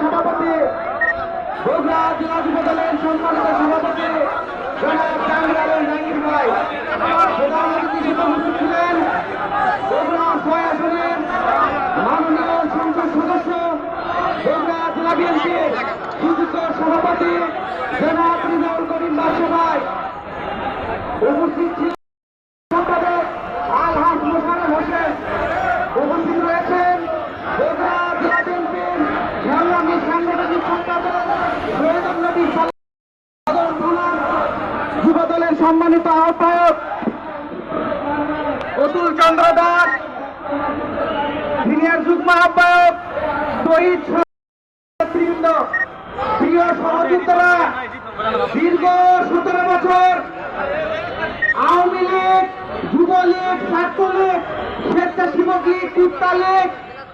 সভাপতি বগুড়া জেলা যুব দলের সম্মানিত সভাপতি জনাব জাহাঙ্গীর জাহাঙ্গীর ভাই, প্রধান অতিথি হিসেবে উপস্থিত ছিলেন বগুড়া ৬ আসনের মাননীয় সংসদ সদস্য বগুড়া জেলা বিএনপির সুযোগ্য সভাপতি জনাব রিজাউল করিম বাদশা ভাই, উপস্থিত ছিলেন সম্পাদক আলহাজ মোশাররফ হোসেন, উপস্থিত রয়েছেন বগুড়া জেলা বিএনপির সংগ্রামী সাংগঠনিক সম্পাদক সৈয়দ নবী যুব দলের সম্মানিত আহ্বায়ক অতুল চন্দ্র দাস, সিনিয়র যুগ্ম আহ্বায়ক শহীদ নেতৃবৃন্দ, প্রিয় সহযোদ্ধারা, দীর্ঘ 17 বছর আওয়ামী লীগ, যুবলীগ, ছাত্রলীগ, স্বেচ্ছাসেবক লীগ, কুত্তা লীগ,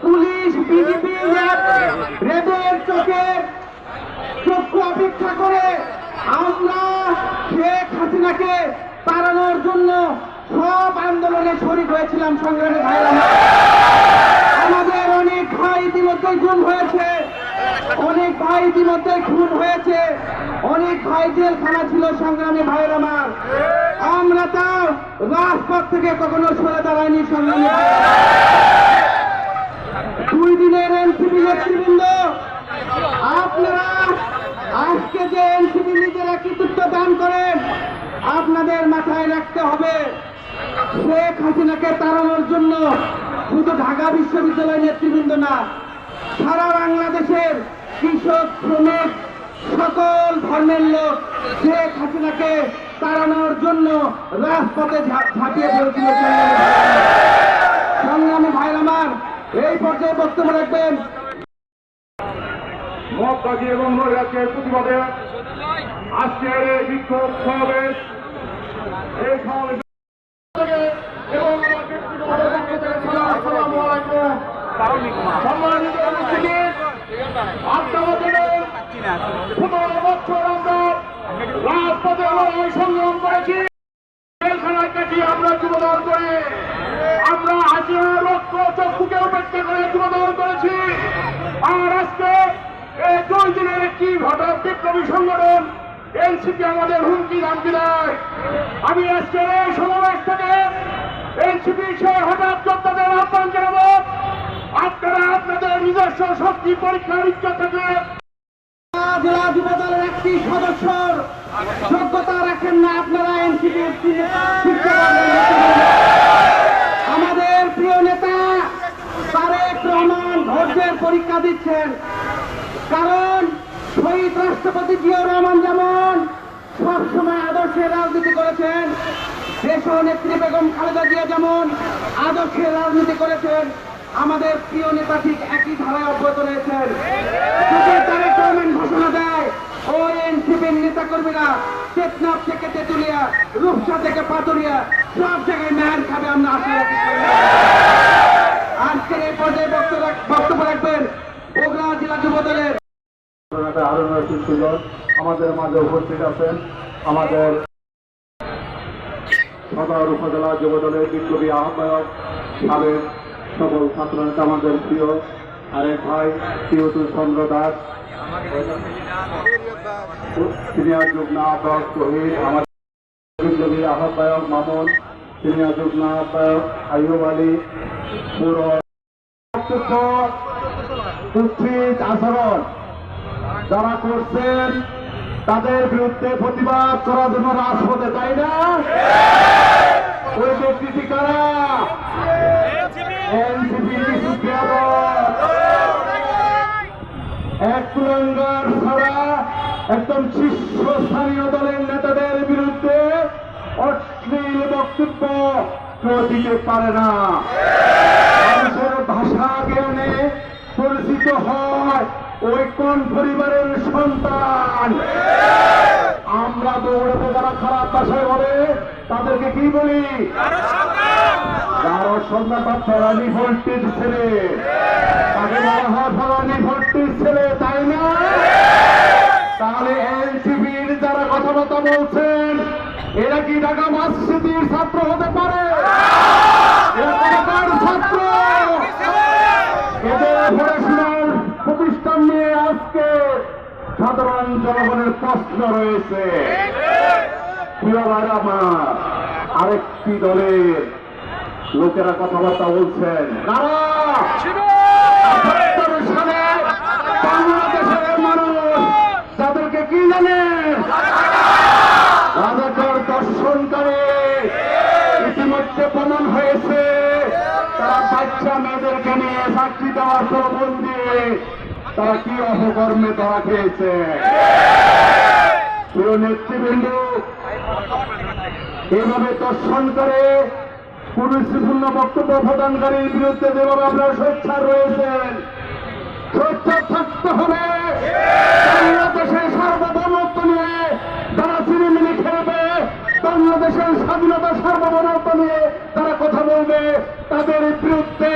পুলিশ, বিজেপি, রেবের চক্ষু অপেক্ষা করে আমরা শেখ হাসিনাকে তাড়ানোর জন্য সব আন্দোলনে শরীক হয়েছিলাম। সংগ্রামী ভাইরা, আমাদের অনেক ভাই ইতিমধ্যে গুম হয়েছে, অনেক ভাই ইতিমধ্যে খুন হয়েছে, অনেক ভাই জেলখানা ছিল। সংগ্রামী ভাইয়ের আমার, আমরা তাও রাজপথ থেকে কখনো সরে দাঁড়ায়নি। সংগ্রামী ভাইয়েরা, 2 দিনের এনসিপি নেতৃবৃন্দ, আপনারা আজকে যে এনসিপি নিজেরা কৃতিত্ব দান করেন, আপনাদের মাথায় রাখতে হবে শেখ হাসিনাকে তাড়ানোর জন্য শুধু ঢাকা বিশ্ববিদ্যালয় নেতৃবৃন্দ না, সারা বাংলাদেশের কৃষক, শ্রমিক, সকল ধর্মের লোক শেখ হাসিনাকে তাড়ানোর জন্য রাজপথে ঝাঁপিয়ে পড়েছিল। সংগ্রামী ভাইরা আমার, এই পর্যায়ে বক্তব্য রাখবেন মক্কাজি এবং নৈরাজ্যের প্রতিবাদে আজকের এই বিক্ষোভ সমাবেশ, এই সমাবেশ এবং আমার ব্যক্তিগতভাবে পক্ষ থেকে সালাম, আসসালামু আলাইকুম। সম্মানিত উপস্থিতি, আপনাদের 15 বছর আমরা রাজপথে লড়াই সংগ্রাম করেছি, জেলখানায় কাটিয়ে আমরা যুবদল করে, আমরা হাসিনার রক্ত চক্ষুকে উপেক্ষা করে যুবদল করেছি। আর আজকে এই 2 দিনের একটি হঠাৎ বিপ্লবী সংগঠন এনসিপি আমাদের হুমকি ধামকি দেয়। আমি আজকে এই সমাবেশ থেকে এনসিপি সে হঠাৎ যোদ্ধাদের আহ্বান জানাবো, আপনারা আপনাদের নিজস্ব শক্তি পরীক্ষার ইচ্ছা থাকলে জেলা যুব দলের একটি সদস্যর যোগ্যতা রাখেন না, আপনারা এনসিপির আমাদের প্রিয় নেতা তারেক রহমান ধৈর্যের পরীক্ষা দিচ্ছেন। কারণ শহীদ রাষ্ট্রপতি জিয়াউর রহমান যেমন সবসময় আদর্শের রাজনীতি করেছেন, দেশ নেত্রী বেগম খালেদা জিয়া যেমন আদর্শের রাজনীতি করেছেন, আমাদের প্রিয় নেতা ঠিক একই ধারায় অব্যাহত রয়েছেন। তারেক রহমান ঘোষণা দেয়, ওই এনসিপির নেতা কর্মীরা টেকনাফ থেকে তেতুলিয়া, রূপসা থেকে পাতুরিয়া সব জায়গায় মেহার খাবে, আমরা আশা রাখি। আজকের এই পর্যায়ে বক্তব্য রাখবেন বগুড়া জেলা যুব দলের আরো নৈতিক সুযোগ আমাদের মাঝে উপস্থিত আছেন আমাদের সদর উপজেলা যুব দলের বিপ্লবী আহ্বায়ক, সাবেক সকল ছাত্র নেতা, আমাদের প্রিয় আরেক ভাই অতুল চন্দ্র দাস, সিনিয়র যুগ্ম আহ্বায়ক শহীদ, আমাদের বিপ্লবী আহ্বায়ক মামুন, সিনিয়র যুগ্ম আহ্বায়ক আইয়ুব আলী, পুরো উচিত আচরণ যারা করছেন তাদের বিরুদ্ধে প্রতিবাদ করার জন্য রাজপথে, তাই না? ওই ব্যক্তিটি কারা? এনসিপি এক কুলাঙ্গার ছাড়া একদম শীর্ষস্থানীয় দলের নেতাদের বিরুদ্ধে অশ্লীল বক্তব্য কেউ দিতে পারে না। মানুষের ভাষা জ্ঞানে পরিচিত হয় ওই কোন পরিবারের সন্তান। আমরা দৌড়াতে যারা খারাপ ভাষায় বলে তাদেরকে কি বলি? কারো সন্তান বা ফেরানি ভোল্টেজ ছেলে, তাকে বলা হয় ফেরানি ভোল্টেজ ছেলে, তাই না? তাহলে এনসিপির যারা কথাবার্তা বলছেন এরা কি ঢাকা মসজিদের ছাত্র হতে পারে? এরা ছাত্র, এদের পড়াশোনার প্রতিষ্ঠান নিয়ে রয়েছে। প্রিয় ভাই আমার, আরেকটি দলের লোকেরা কথাবার্তা বলছেন, কারা ৭৮ সালে বাংলাদেশের মানুষ তাদেরকে কি জানেন, রাজাকার দর্শনকারী। ইতিমধ্যে প্রমাণ হয়েছে তারা বাচ্চা মেয়েদেরকে নিয়ে চাকরি দেওয়ার প্রলোভন দিয়ে তারা কি অপকর্মে ধরা খেয়েছে। প্রিয় নেতৃবৃন্দ, এভাবে দর্শন করে কুরুচিপূর্ণ বক্তব্য প্রদানকারীর বিরুদ্ধে যেভাবে আপনারা সোচ্চার রয়েছেন, সোচ্চার থাকতে হবে। বাংলাদেশের সার্বভৌমত্ব নিয়ে তারা চিনিমিনি খেলবে, বাংলাদেশের স্বাধীনতা সার্বভৌমত্ব নিয়ে তারা কথা বলবে, তাদের বিরুদ্ধে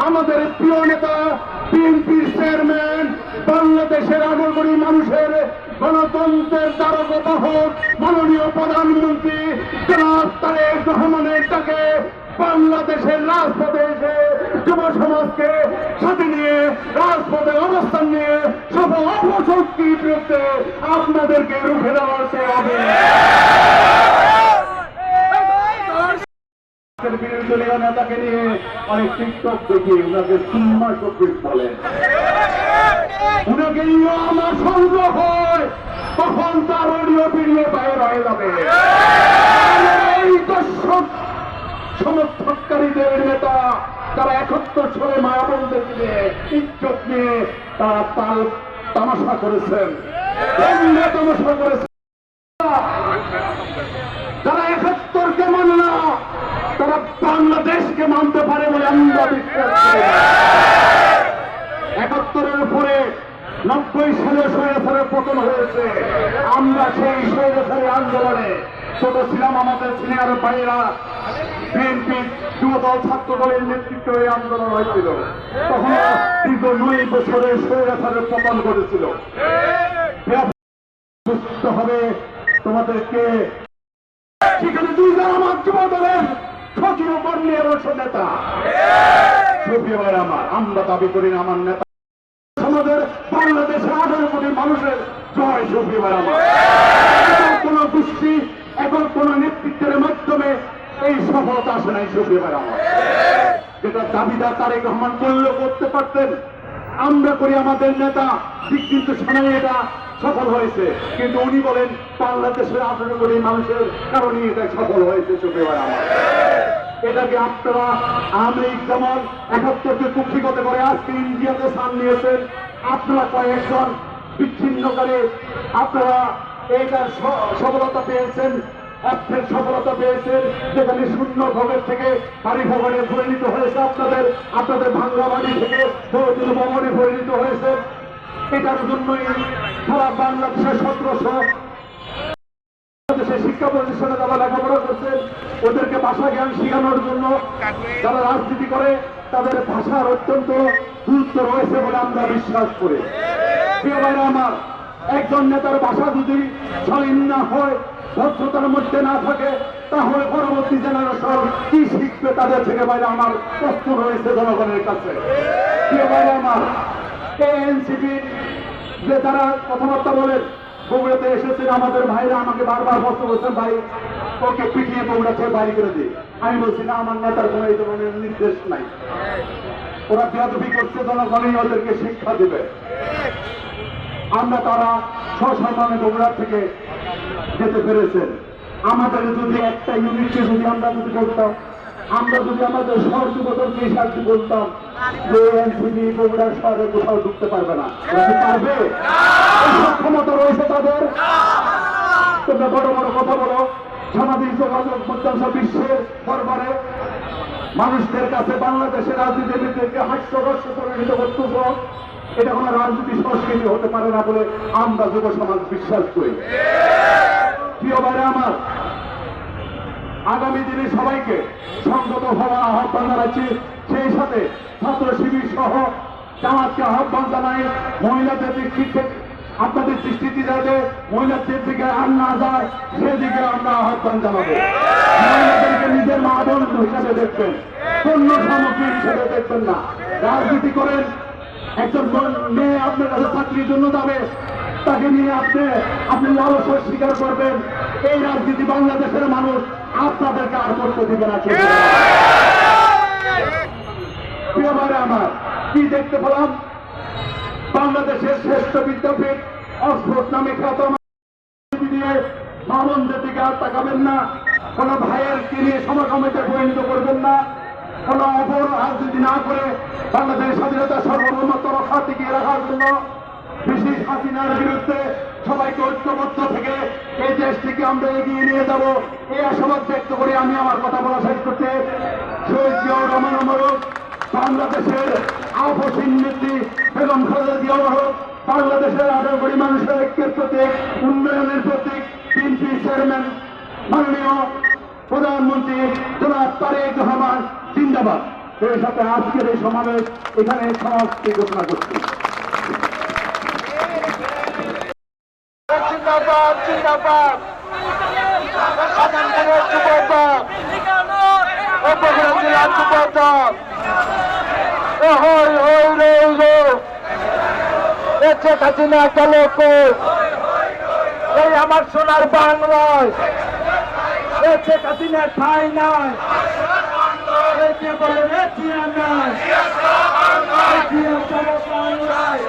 আমাদের প্রিয় নেতা বিএনপির চেয়ারম্যান, বাংলাদেশের আগ্রহী মানুষের গণতন্ত্রের দ্বারকবাহক মাননীয় প্রধানমন্ত্রী জনাব তারেক রহমানের ডাকে বাংলাদেশের রাজপথে এসে যুব সমাজকে সাথে নিয়ে রাজপথে অবস্থান নিয়ে সব অপশক্তির বিরুদ্ধে আপনাদেরকে রুখে দেওয়ার হবে। বিরোধী দলীয় নেতাকে নিয়ে অনেক টিকটক দেখি, ওনাকে সুম্মা শফিক বলেন, উনাকে নিয়ে আমার সংগ্রহ হয়, তখন তার অডিও ভিডিও বাইর হয়ে যাবে। এই দর্শক সমর্থককারীদের নেতা তারা ৭১ সালে মায়াবন্ধের নিয়ে ইজ্জত নিয়ে তারা তাল তামাশা করেছেন, তামাশা করেছেন। যারা ৭১কে মানে না তারা বাংলাদেশকে মানতে পারে বলে আমরা বিশ্বাস করি। ৭১-এর উপরে ৯০ সালে স্বৈরাচারের পতন হয়েছে। আমরা সেই স্বৈরাচারী আন্দোলনে ছোট ছিলাম, আমাদের সিনিয়র ভাইয়েরা বিএনপি যুবদল ছাত্র দলের নেতৃত্বে এই আন্দোলন হয়েছিল। তখন দীর্ঘ ৯ বছরের স্বৈরাচারের পতন ঘটেছিল। বুঝতে হবে তোমাদেরকে, সেখানে ২ জন আমার যুবদলের সচিব বর্ণের নেতা শফিক ভাই আমার, আমরা দাবি করি না আমার নেতা আমাদের বাংলাদেশের ১৮ কোটি মানুষের জয় শফিক ভাই আমার। কোন গোষ্ঠী এখন কোন নেতৃত্বের মাধ্যমে এই সফলতা আসে নাই শফিক ভাই আমার। যেটা দাবিদার তারেক রহমান করলেও করতে পারতেন, আমরা করি আমাদের নেতা ঠিক কিন্তু শোনাই এটা সফল হয়েছে, কিন্তু উনি বলেন বাংলাদেশের ১৮ কোটি মানুষের কারণে এটা সফল হয়েছে শফিক ভাই আমার। এটাকে আপনারা আমি যেমন ৭১কে কুক্ষিগত করে আজকে ইন্ডিয়াতে স্থান নিয়েছেন, আপনারা কয়েকজন বিচ্ছিন্নকারী আপনারা এইটার সফলতা পেয়েছেন, অর্থের সফলতা পেয়েছেন, যেখানে শূন্য ভোগের থেকে বাড়ি ভবনে পরিণত হয়েছে, আপনাদের ভাঙ্গা বাড়ি থেকে বহুদিন ভবনে পরিণত হয়েছে। এটার জন্যই সারা বাংলাদেশের ১৭০০ দেশের শিক্ষা প্রতিষ্ঠানে যারা লেখাপড়া করছেন ওদেরকে ভাষা জ্ঞান শেখানোর জন্য যারা রাজনীতি করে তাদের ভাষার অত্যন্ত গুরুত্ব রয়েছে বলে আমরা বিশ্বাস করি। প্রিয় ভাইরা আমার, একজন নেতার ভাষা যদি শালীন না হয়, ভদ্রতার মধ্যে না থাকে, তাহলে পরবর্তী জেনারেশন কি শিখবে তাদের থেকে বাইরে আমার প্রশ্ন রয়েছে জনগণের কাছে। প্রিয় ভাইরা আমার, এনসিপি যে তারা কথাবার্তা বলেন, বগুড়াতে এসেছেন আমাদের ভাইরা আমাকে বারবার প্রশ্ন করছেন, ভাই ওকে পিটিয়ে বগুড়া থেকে বাড়ি করে দিই। আমি বলছি না, আমার নেতার কোনো এই ধরনের নির্দেশ নাই। ওরা বেয়াদবি করছে, জনগণই ওদেরকে শিক্ষা দেবে। আমরা তারা সসম্মানে বগুড়া থেকে যেতে পেরেছেন। আমাদের যদি একটা ইউনিটকে যদি আমরা যদি বলতাম, আমরা যদি আমাদের শহর যুবদলকে সাহায্য বলতাম যে এনসিপি বগুড়ার শহরে কোথাও ঢুকতে পারবে না, পারবে? ক্ষমতা রয়েছে তাদের। তোমরা বড় বড় কথা বলো, সামাজিক যোগাযোগ মাধ্যম বিশ্বের দরবারে মানুষদের কাছে বাংলাদেশের রাজনীতিবিদদেরকে হাস্যরস্য পরিণত করতেছ। এটা কোনো রাজনীতি সংস্কৃতি হতে পারে না বলে আমরা যুব সমাজ বিশ্বাস করি। প্রিয় ভাইরা আমার, আগামী দিনে সবাইকে সংগত হওয়ার আহ্বান জানাচ্ছি। সেই সাথে ছাত্র শিবির সহ জামাতকে আহ্বান জানাই, মহিলাদের দিক থেকে আপনাদের দৃষ্টিতে যাতে মহিলাদের দিকে আর না যায় সেদিকে আমরা আহ্বান জানাবো। মহিলাদেরকে নিজের মা বোন হিসাবে দেখবেন, পণ্য সামগ্রী হিসেবে দেখবেন না। রাজনীতি করেন, একজন মেয়ে আপনার কাছে চাকরির জন্য যাবে, তাকে নিয়ে আপনি লালস স্বীকার করবেন। এই রাজনীতি বাংলাদেশের মানুষ আপনাদেরকে আর করতে দিবে না। প্রিয় ভাইরা আমার, কি দেখতে পেলাম? বাংলাদেশের শ্রেষ্ঠ বিদ্যাপীঠ অক্সফোর্ড নামে খ্যাত দিয়ে মামনদের দিকে আর তাকাবেন না। কোন ভাইয়ের কিনে সমকামিতে পরিণত করবেন না। কোন অপর রাজনীতি না করে বাংলাদেশের স্বাধীনতা সার্বভৌমত্ব রক্ষা টিকিয়ে রাখার জন্য ব্রিটিশ হাসিনার বিরুদ্ধে সবাইকে ঐক্যবদ্ধ থেকে এই দেশটিকে আমরা এগিয়ে নিয়ে যাব, এই আশাবাদ ব্যক্ত করে আমি আমার কথা বলা শেষ করতে শহীদ জিয়াউর রহমান অমরক, বাংলাদেশের আপসীন নেত্রী বেগম খালেদা জিয়া অমরক, বাংলাদেশের 18 কোটি মানুষের ঐক্যের প্রতীক, উন্নয়নের প্রতীক, বিএনপি চেয়ারম্যান মাননীয় প্রধানমন্ত্রী জনাব তারেক রহমান জিন্দাবাদ। সেই সাথে আজকের এই সমাবেশ এখানে সমাপ্তি ঘোষণা করছি। জিন্দাবাদ জিন্দাবাদ সাধারণের যুবদল উপজেলা জেলার যুবদল হই হই রইল শেখ হাসিনা গেল কই, এই আমার সোনার বাংলায় শেখ হাসিনার ঠাই নাই, বলে রে চিয়া নাই বাংলায়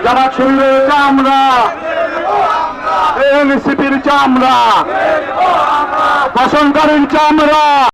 জামাত শিবিরের চামড়া, এনসিপির চামড়া, বসনকারীর চামড়া।